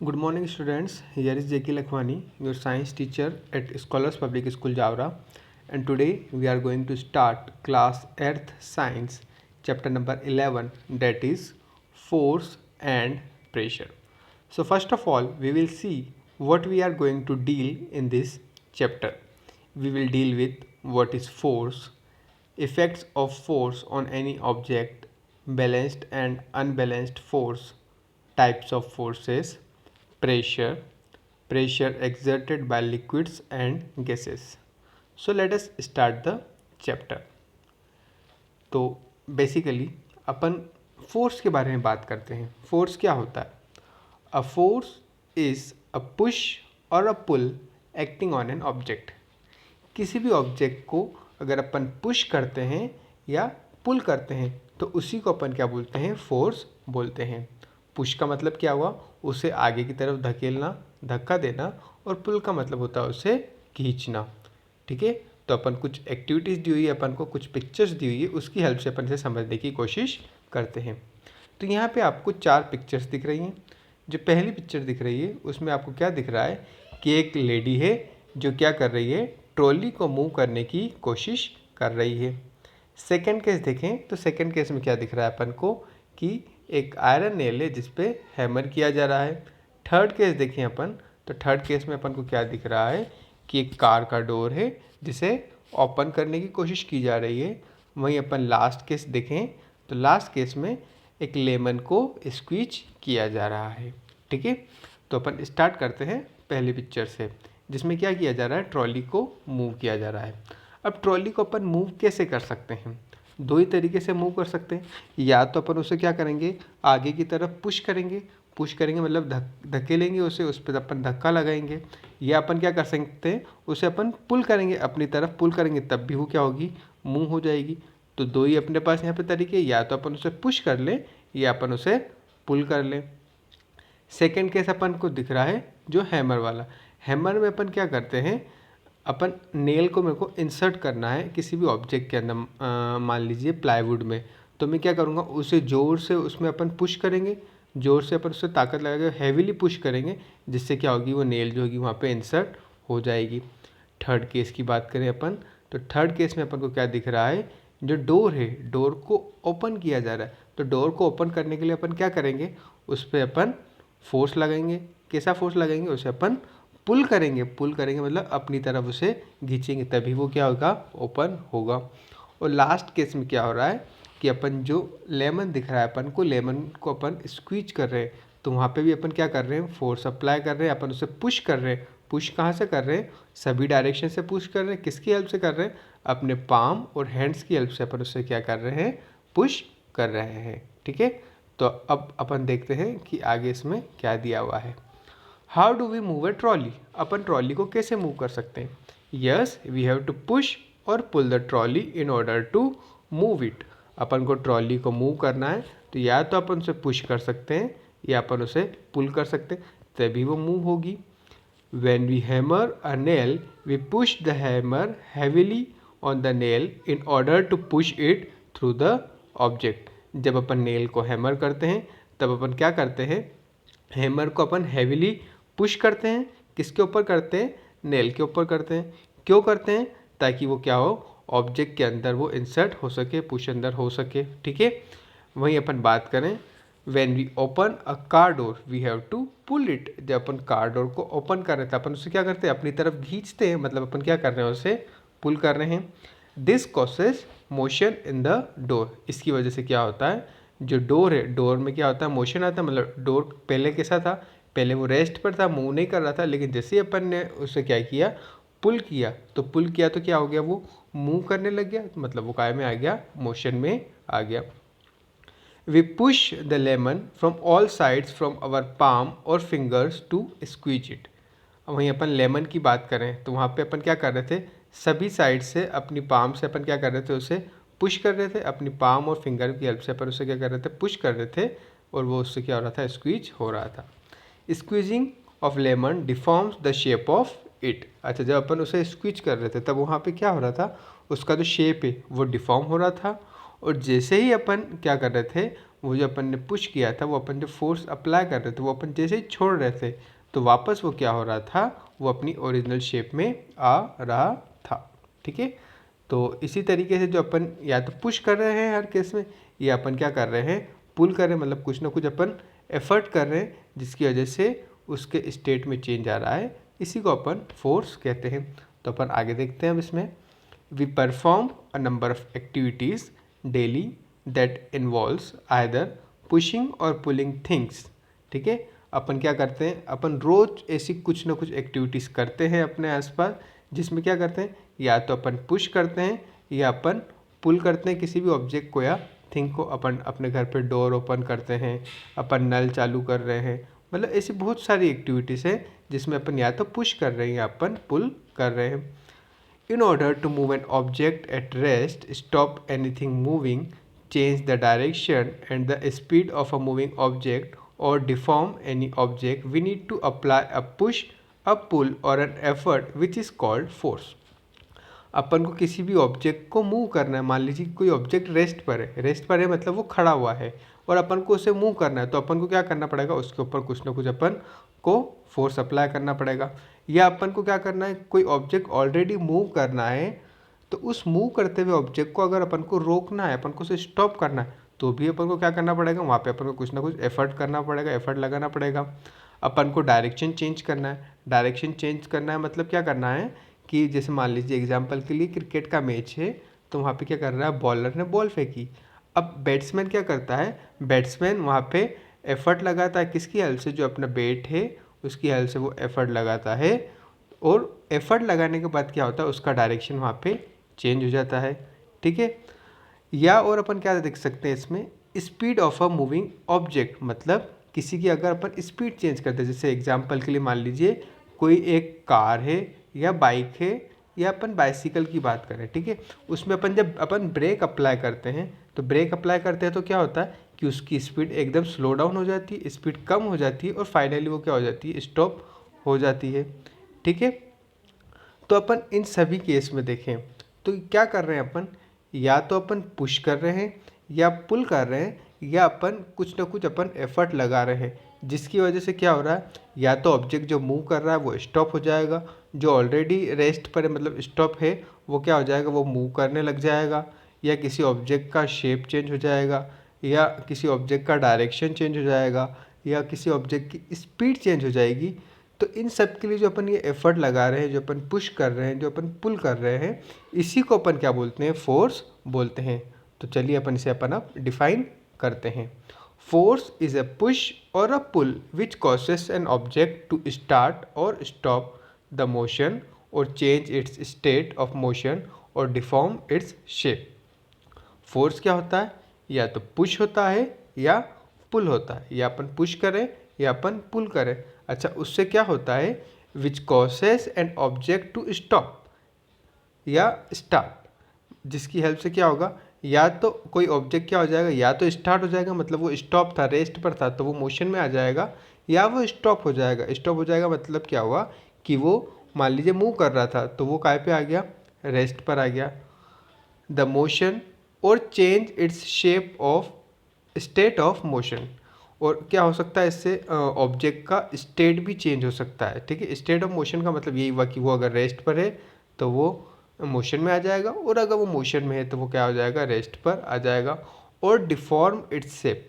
Good morning, students. Here is J.K. Lakhwani, your science teacher at Scholars Public School, Javra. And today we are going to start class Earth Science, chapter number 11, that is force and pressure. So first of all, we will see what we are going to deal in this chapter. We will deal with what is force, effects of force on any object, balanced and unbalanced force, types of forces, pressure, pressure exerted by liquids and gases. So let us start the chapter. तो basically अपन force के बारे में बात करते हैं. Force क्या होता है? A force is a push or a pull acting on an object. किसी भी ऑब्जेक्ट को अगर अपन पुश करते हैं या पुल करते हैं तो उसी को अपन क्या बोलते हैं? फोर्स बोलते हैं. पुश का मतलब क्या हुआ? उसे आगे की तरफ धकेलना, धक्का देना, और पुल का मतलब होता है उसे खींचना. ठीक है, तो अपन कुछ एक्टिविटीज़ दी हुई है, अपन को कुछ पिक्चर्स दी हुई है, उसकी हेल्प से अपन इसे समझने की कोशिश करते हैं. तो यहाँ पे आपको 4 पिक्चर्स दिख रही हैं. जो पहली पिक्चर दिख रही है उसमें आपको क्या दिख रहा है कि एक लेडी है जो क्या कर रही है? ट्रॉली को मूव करने की कोशिश कर रही है. सेकंड केस देखें तो सेकंड केस में क्या दिख रहा है अपन को कि एक आयरन नेल है जिस पे हैमर किया जा रहा है. थर्ड केस देखें अपन तो थर्ड केस में अपन को क्या दिख रहा है कि एक कार का डोर है जिसे ओपन करने की कोशिश की जा रही है. वहीं अपन लास्ट केस देखें तो लास्ट केस में एक लेमन को स्क्वीज किया जा रहा है. ठीक है, तो अपन स्टार्ट करते हैं पहली पिक्चर से जिसमें क्या किया जा रहा है? ट्रॉली को मूव किया जा रहा है. अब ट्रॉली को अपन मूव कैसे कर सकते हैं? दो ही तरीके से मूव कर सकते हैं. या तो अपन उसे क्या करेंगे? आगे की तरफ पुश करेंगे. पुश करेंगे मतलब धकेलेंगे उसे, उस पर अपन धक्का लगाएंगे. या अपन क्या कर सकते हैं? उसे अपन पुल करेंगे, अपनी तरफ पुल करेंगे, तब भी वो क्या होगी? मूव हो जाएगी. तो दो ही अपने पास यहाँ पे तरीके, या तो अपन उसे पुश कर लें या अपन उसे पुल कर लें. सेकेंड केस अपन को दिख रहा है जो हैमर वाला. हैमर में अपन क्या करते हैं? अपन नेल को मेरे को इंसर्ट करना है किसी भी ऑब्जेक्ट के अंदर, मान लीजिए प्लाईवुड में. तो मैं क्या करूँगा? उसे ज़ोर से उसमें अपन पुश करेंगे, ज़ोर से अपन उससे ताकत लगा के हैवीली पुश करेंगे, जिससे क्या होगी? वो नेल जो होगी वहाँ पे इंसर्ट हो जाएगी. थर्ड केस की बात करें अपन तो थर्ड केस में अपन को क्या दिख रहा है? जो डोर है, डोर को ओपन किया जा रहा है. तो डोर को ओपन करने के लिए अपन क्या करेंगे? उस पर अपन फोर्स लगाएंगे. कैसा फोर्स लगाएंगे? उसे अपन पुल करेंगे. पुल करेंगे मतलब अपनी तरफ उसे खींचेंगे, तभी वो क्या होगा? ओपन होगा. और लास्ट केस में क्या हो रहा है कि अपन जो लेमन दिख रहा है अपन को, लेमन को अपन स्क्वीज कर रहे हैं. तो वहाँ पे भी अपन क्या कर रहे हैं? फोर्स अप्लाई कर रहे हैं, अपन उसे पुश कर रहे हैं. पुश कहाँ से कर रहे हैं? सभी डायरेक्शन से पुश कर रहे हैं. किसकी हेल्प से कर रहे हैं? अपने पाम और हैंड्स की हेल्प से अपन उससे क्या कर रहे हैं? पुश कर रहे हैं. ठीक है, तो अब अपन देखते हैं कि आगे इसमें क्या दिया हुआ है. How do we move a trolley? अपन ट्रॉली को कैसे मूव कर सकते हैं? Yes, we have to push और pull the trolley in order to move it. अपन को ट्रॉली को मूव करना है तो या तो अपन उसे पुश कर सकते हैं या अपन उसे पुल कर सकते हैं, तभी वो मूव होगी. When we hammer a nail, we push the hammer heavily on the nail in order to push it through the object. जब अपन नेल को हैमर करते हैं तब अपन क्या करते हैं? हैमर को अपन हैवीली पुश करते हैं. किसके ऊपर करते हैं? नेल के ऊपर करते हैं. क्यों करते हैं? ताकि वो क्या हो? ऑब्जेक्ट के अंदर वो इंसर्ट हो सके, पुश अंदर हो सके. ठीक है, वहीं अपन बात करें when we open a car door we have to pull it. जब अपन कार डोर को ओपन कर रहे थे अपन उसे क्या करते हैं? अपनी तरफ खींचते हैं, मतलब अपन क्या कर रहे हैं? उसे पुल कर रहे हैं. This causes motion in the door. इसकी वजह से क्या होता है? जो डोर है, डोर में क्या होता है? मोशन आता है. मतलब डोर पहले कैसा था? पहले वो रेस्ट पर था, मूव नहीं कर रहा था, लेकिन जैसे ही अपन ने उसे क्या किया? पुल किया. तो पुल किया तो क्या हो गया? वो मूव करने लग गया, मतलब वो काय में आ गया? मोशन में आ गया. We push the lemon from all sides from our palm or fingers to squeeze it. अब वहीं अपन लेमन की बात करें तो वहाँ पे अपन क्या कर रहे थे? सभी साइड से अपनी पाम से अपन क्या कर रहे थे? उसे पुश कर रहे थे. अपनी पाम और फिंगर की हेल्प से अपन उसे क्या कर रहे थे? पुश कर रहे थे, और वो उससे क्या हो रहा था? स्क्वीज हो रहा था. Squeezing of lemon deforms the shape of it. अच्छा, जब अपन उसे स्क्वीज कर रहे थे तब वहाँ पे क्या हो रहा था? उसका जो शेप है वो डिफॉर्म हो रहा था. और जैसे ही अपन क्या कर रहे थे? वो जो अपन ने पुश किया था, वो अपन जो फोर्स अप्लाई कर रहे थे, वो अपन जैसे ही छोड़ रहे थे तो वापस वो क्या हो रहा था, वो अपनी ओरिजिनल शेप में आ रहा था। ठीक है, तो इसी तरीके से जो अपन या तो पुश कर रहे हैं हर केस में, या अपन क्या कर रहे हैं, पुल कर रहे हैं, मतलब कुछ ना कुछ अपन एफर्ट कर रहे हैं जिसकी वजह से उसके स्टेट में चेंज आ रहा है, इसी को अपन फोर्स कहते हैं। तो अपन आगे देखते हैं अब इसमें, we perform a number of activities daily that involves either pushing or pulling things. ठीक है, अपन क्या करते हैं, अपन रोज ऐसी कुछ ना कुछ एक्टिविटीज़ करते हैं अपने आसपास, जिसमें क्या करते हैं, या तो अपन पुश करते हैं या अपन पुल करते हैं किसी भी ऑब्जेक्ट को या थिंग को। अपन अपने घर पे डोर ओपन करते हैं, अपन नल चालू कर रहे हैं, मतलब ऐसी बहुत सारी एक्टिविटीज़ है जिसमें अपन या तो पुश कर रहे हैं या अपन पुल कर रहे हैं। In order to move an object at rest, stop anything moving, change the direction and the speed of a moving object, or deform any object, we need to apply a push, a pull or an effort which is called force. अपन को किसी भी object को move करना है, मान लीजिए कोई object rest पर है मतलब वो खड़ा हुआ है और अपन को उसे मूव करना है, तो अपन को क्या करना पड़ेगा, उसके ऊपर कुछ ना कुछ अपन को फोर्स अप्लाई करना पड़ेगा। या अपन को क्या करना है, कोई ऑब्जेक्ट ऑलरेडी मूव करना है, तो उस मूव करते हुए ऑब्जेक्ट को अगर अपन को रोकना है, अपन को उसे स्टॉप करना है, तो भी अपन को क्या करना पड़ेगा, वहाँ पे अपन को कुछ ना कुछ एफर्ट करना पड़ेगा, एफर्ट लगाना पड़ेगा। अपन को डायरेक्शन चेंज करना है, डायरेक्शन चेंज करना है मतलब क्या करना है कि जैसे मान लीजिए एग्जांपल के लिए क्रिकेट का मैच है, तो वहाँ पे क्या कर रहा है, बॉलर ने बॉल फेंकी। अब बैट्समैन क्या करता है, बैट्समैन वहाँ पे एफर्ट लगाता है, किसकी हेल्प से, जो अपना बैट है उसकी हेल्प से वो एफर्ट लगाता है, और एफर्ट लगाने के बाद क्या होता है, उसका डायरेक्शन वहाँ पे चेंज हो जाता है। ठीक है, या और अपन क्या देख सकते हैं इसमें, speed of a moving object, मतलब किसी की अगर अपन स्पीड चेंज करते हैं, जैसे एग्जांपल के लिए मान लीजिए कोई एक कार है या बाइक है या अपन बाइसिकल की बात करें, ठीक है, उसमें अपन जब अपन ब्रेक अप्लाई करते हैं, तो ब्रेक अप्लाई करते हैं तो क्या होता है कि उसकी स्पीड एकदम स्लो डाउन हो जाती है, स्पीड कम हो जाती है और फाइनली वो क्या हो जाती है, स्टॉप हो जाती है। ठीक है, तो अपन इन सभी केस में देखें तो क्या कर रहे हैं अपन, या तो अपन पुश कर रहे हैं या पुल कर रहे हैं या अपन कुछ ना कुछ अपन एफर्ट लगा रहे हैं, जिसकी वजह से क्या हो रहा है, या तो ऑब्जेक्ट जो मूव कर रहा है वो स्टॉप हो जाएगा, जो ऑलरेडी रेस्ट पर है मतलब स्टॉप है वो क्या हो जाएगा, वो मूव करने लग जाएगा, या किसी ऑब्जेक्ट का शेप चेंज हो जाएगा, या किसी ऑब्जेक्ट का डायरेक्शन चेंज हो जाएगा, या किसी ऑब्जेक्ट की स्पीड चेंज हो जाएगी। तो इन सब के लिए जो अपन ये एफर्ट लगा रहे हैं, जो अपन पुश कर रहे हैं, जो अपन पुल कर रहे हैं, इसी को अपन क्या बोलते हैं, फोर्स बोलते हैं। तो चलिए अपन इसे अपन अब डिफाइन करते हैं। Force is a push or a pull which causes an object to start or stop the motion or change its state of motion or deform its shape. Force क्या होता है, या तो पुश होता है या पुल होता है, या अपन पुश करें या अपन पुल करें। अच्छा, उससे क्या होता है, which causes an object to stop या स्टार्ट, जिसकी हेल्प से क्या होगा, या तो कोई ऑब्जेक्ट क्या हो जाएगा, या तो स्टार्ट हो जाएगा मतलब वो स्टॉप था, रेस्ट पर था तो वो मोशन में आ जाएगा, या वो स्टॉप हो जाएगा। स्टॉप हो जाएगा मतलब क्या हुआ कि वो मान लीजिए मूव कर रहा था तो वो काय पे आ गया, रेस्ट पर आ गया। The motion or change its shape of state of motion, और क्या हो सकता है इससे, ऑब्जेक्ट का स्टेट भी चेंज हो सकता है। ठीक है, स्टेट ऑफ मोशन का मतलब यही हुआ कि वो अगर रेस्ट पर है तो वो मोशन में आ जाएगा, और अगर वो मोशन में है तो वो क्या हो जाएगा, रेस्ट पर आ जाएगा। और डिफॉर्म इट्स शेप,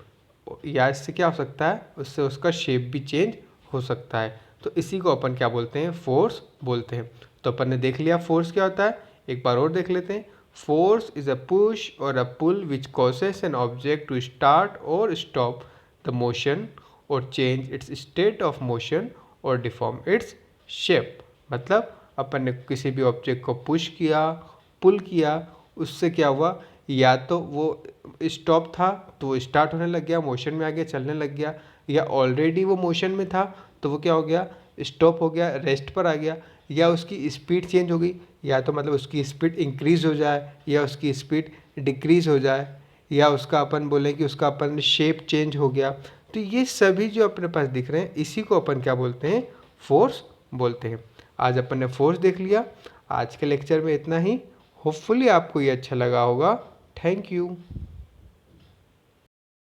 या इससे क्या हो सकता है, उससे उसका शेप भी चेंज हो सकता है। तो इसी को अपन क्या बोलते हैं, फोर्स बोलते हैं। तो अपन ने देख लिया फोर्स क्या होता है, एक बार और देख लेते हैं। Force is a push or a pull which causes an object to start or stop the motion or change its state of motion or deform its shape. मतलब अपन ने किसी भी ऑब्जेक्ट को पुश किया, पुल किया, उससे क्या हुआ, या तो वो स्टॉप था तो वो स्टार्ट होने लग गया, मोशन में आ गया, चलने लग गया, या ऑलरेडी वो मोशन में था तो वो क्या हो गया, स्टॉप हो गया, रेस्ट पर आ गया, या उसकी स्पीड चेंज हो गई, या तो मतलब उसकी स्पीड इंक्रीज़ हो जाए या उसकी स्पीड डिक्रीज़ हो जाए, या उसका अपन बोलें कि उसका अपन शेप चेंज हो गया। तो ये सभी जो अपने पास दिख रहे हैं इसी को अपन क्या बोलते हैं, फोर्स बोलते हैं। आज अपन ने फोर्स देख लिया। आज के लेक्चर में इतना ही। होपफुली आपको ये अच्छा लगा होगा। Thank you.